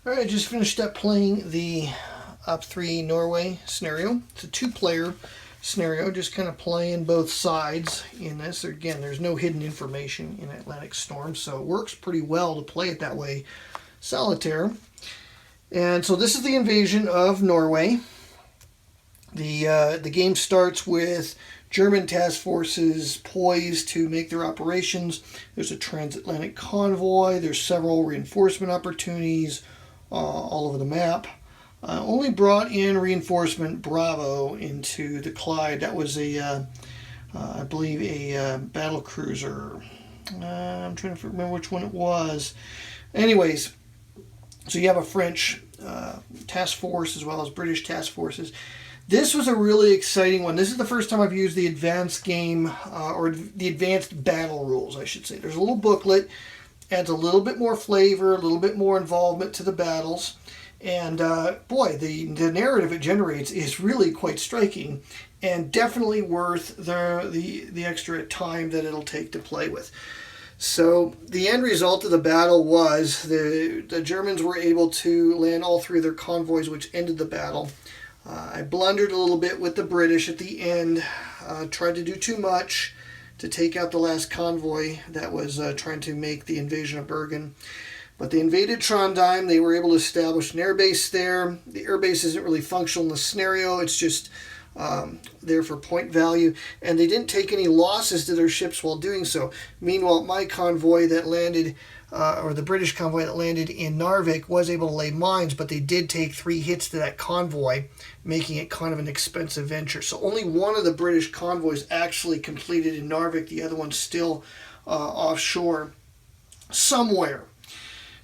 Alright, I just finished up playing the Up 3 Norway scenario. It's a two-player scenario, just kind of playing both sides in this. Again, there's no hidden information in Atlantic Storm, so it works pretty well to play it that way. Solitaire. And so this is the Invasion of Norway. The game starts with German task forces poised to make their operations. There's a transatlantic convoy. There's several reinforcement opportunities all over the map. Only brought in reinforcement Bravo into the Clyde. That was I believe, a battle cruiser. I'm trying to remember which one it was. Anyways, so you have a French task force as well as British task forces. This was a really exciting one. This is the first time I've used the advanced game, or the advanced battle rules, I should say. There's a little booklet, adds a little bit more flavor, a little bit more involvement to the battles. And boy, the narrative it generates is really quite striking and definitely worth the extra time that it'll take to play with. So the end result of the battle was the Germans were able to land all three of their convoys, which ended the battle. I blundered a little bit with the British at the end, tried to do too much to take out the last convoy that was trying to make the invasion of Bergen. But they invaded Trondheim. They were able to establish an airbase there. The airbase isn't really functional in the scenario. It's just there for point value. And they didn't take any losses to their ships while doing so. Meanwhile, my convoy that landed, or the British convoy that landed in Narvik, was able to lay mines, but they did take 3 hits to that convoy, making it kind of an expensive venture. So only one of the British convoys actually completed in Narvik. The other one's still offshore somewhere.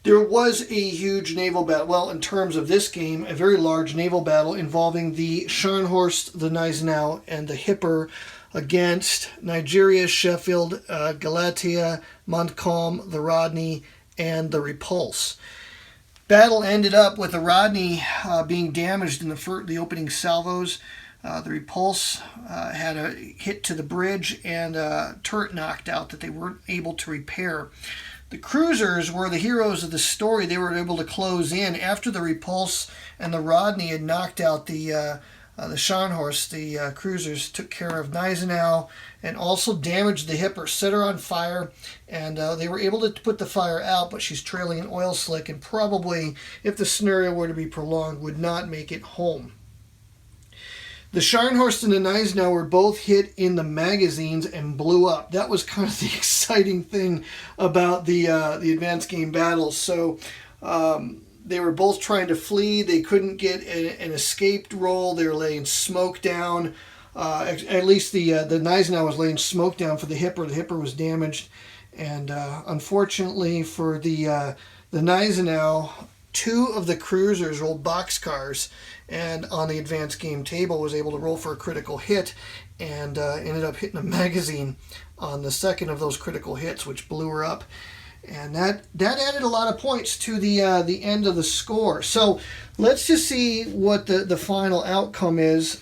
There was a huge naval battle, well, in terms of this game, a very large naval battle involving the Scharnhorst, the Gneisenau, and the Hipper against Nigeria, Sheffield, Galatea, Montcalm, the Rodney, and the Repulse. Battle ended up with the Rodney being damaged in the opening salvos. The Repulse had a hit to the bridge and a turret knocked out that they weren't able to repair. The cruisers were the heroes of the story. They were able to close in after the Repulse and the Rodney had knocked out the Scharnhorst. The cruisers took care of Gneisenau and also damaged the Hipper, set her on fire, and they were able to put the fire out, but she's trailing an oil slick and probably, if the scenario were to be prolonged, would not make it home. The Scharnhorst and the Gneisenau were both hit in the magazines and blew up. That was kind of the exciting thing about the advanced game battles. So they were both trying to flee. They couldn't get an escaped roll. They were laying smoke down. At least the Gneisenau was laying smoke down for the Hipper. The Hipper was damaged. And unfortunately for the Gneisenau, 2 of the cruisers rolled boxcars, and on the advanced game table was able to roll for a critical hit, and ended up hitting a magazine on the second of those critical hits, which blew her up, and that added a lot of points to the end of the score. So let's just see what the final outcome is.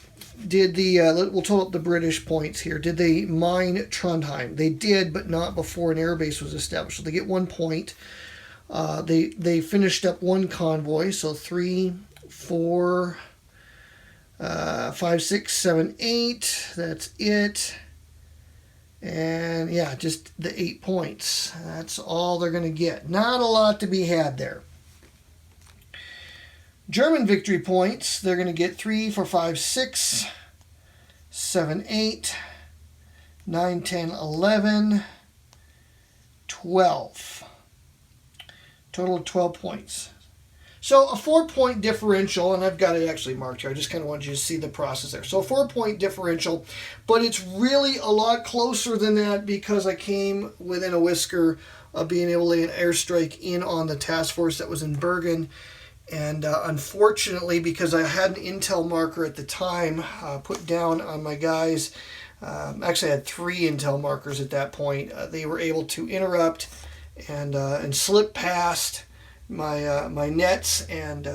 We'll total up the British points here. Did they mine Trondheim? They did, but not before an airbase was established. So they get 1 point. They finished up 1 convoy, so 3, 4, 5, 6, 7, 8. That's it. And yeah, just the 8 points. That's all they're going to get. Not a lot to be had there. German victory points, they're going to get 3, 4, 5, 6, 7, 8, 9, 10, 11, 12. Total of 12 points. So a 4-point differential, and I've got it actually marked here. I just kind of wanted you to see the process there. So a 4-point differential, but it's really a lot closer than that because I came within a whisker of being able to lay an airstrike in on the task force that was in Bergen. And unfortunately, because I had an intel marker at the time put down on my guys, actually I had 3 intel markers at that point, they were able to interrupt and slip past my nets, and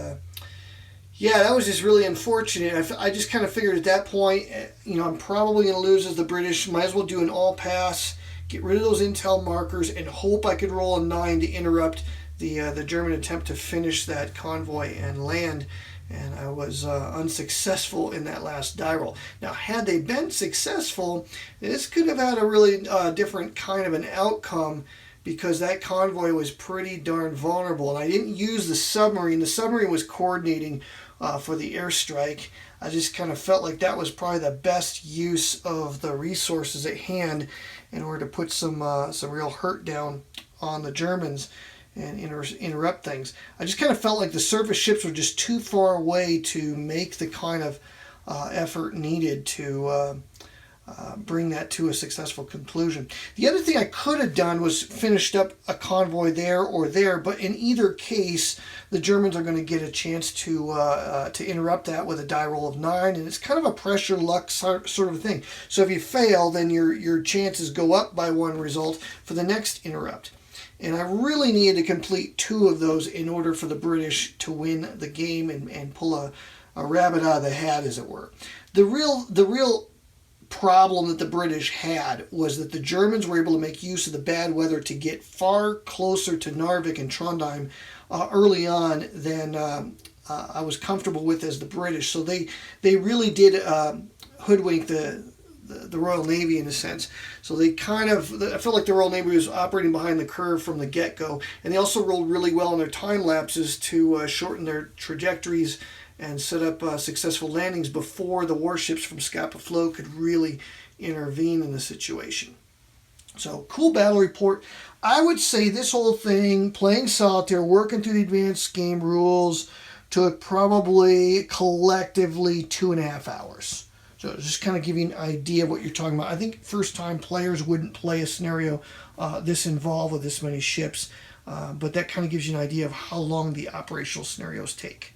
yeah, that was just really unfortunate. I just kind of figured at that point, I'm probably going to lose as the British. Might as well do an all pass, get rid of those intel markers, and hope I could roll a 9 to interrupt the German attempt to finish that convoy and land, and I was unsuccessful in that last die roll. Now, had they been successful, this could have had a really different kind of an outcome, because that convoy was pretty darn vulnerable. And I didn't use the submarine. The submarine was coordinating for the airstrike. I just kind of felt like that was probably the best use of the resources at hand in order to put some real hurt down on the Germans and interrupt things. I just kind of felt like the surface ships were just too far away to make the kind of effort needed to bring that to a successful conclusion. The other thing I could have done was finished up a convoy there or there, but in either case, the Germans are going to get a chance to interrupt that with a die roll of 9, and it's kind of a pressure luck sort of thing. So if you fail, then your chances go up by 1 result for the next interrupt. And I really needed to complete 2 of those in order for the British to win the game and pull a rabbit out of the hat, as it were. The real problem that the British had was that the Germans were able to make use of the bad weather to get far closer to Narvik and Trondheim early on than I was comfortable with as the British. So they really did hoodwink the Royal Navy in a sense. So they I felt like the Royal Navy was operating behind the curve from the get-go. And they also rolled really well in their time lapses to shorten their trajectories and set up successful landings before the warships from Scapa Flow could really intervene in the situation. So, cool battle report. I would say this whole thing, playing solitaire, working through the advanced game rules, took probably collectively 2.5 hours. So just kind of giving you an idea of what you're talking about. I think first-time players wouldn't play a scenario this involved with this many ships, but that kind of gives you an idea of how long the operational scenarios take.